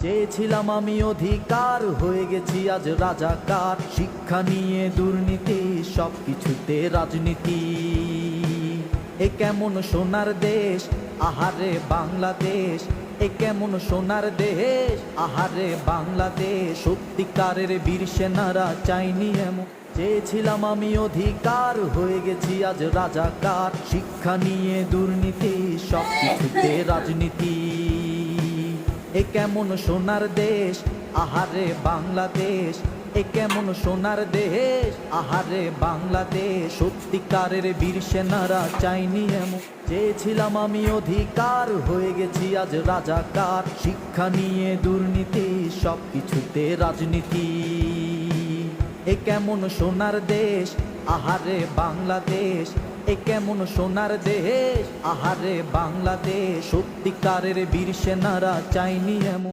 চেয়েছিলাম আমি অধিকার, হয়ে গেছি আজ রাজাকার। শিক্ষা নিয়ে দুর্নীতি, সবকিছুতে রাজনীতি। এ কেমন সোনার দেশ, আহারে বাংলাদেশ। এ কেমন সোনার দেশ, আহারে বাংলাদেশ। সত্যিকারের বীর সেনারা চাইনি এমন। চেয়েছিলাম আমি অধিকার, হয়ে গেছি আজ রাজাকার। শিক্ষা নিয়ে দুর্নীতি, সবকিছুতে রাজনীতি। এ কেমন সোনার দেশ, আহারে বাংলাদেশ। এ কেমন সোনার দেশ, আহারে বাংলাদেশ। সত্যিকারের বীর সেনারা চাইনি এমন। চেয়েছিলাম আমি অধিকার, হয়ে গেছি আজ রাজাকার। শিক্ষা নিয়ে দুর্নীতি, সবকিছুতে রাজনীতি। এ কেমন সোনার দেশ, আহারে বাংলাদেশ। এ কেমন সোনার দেশ, আহারে বাংলাদেশ। সত্যিকারের বীর সেনারা চাইনি এমন।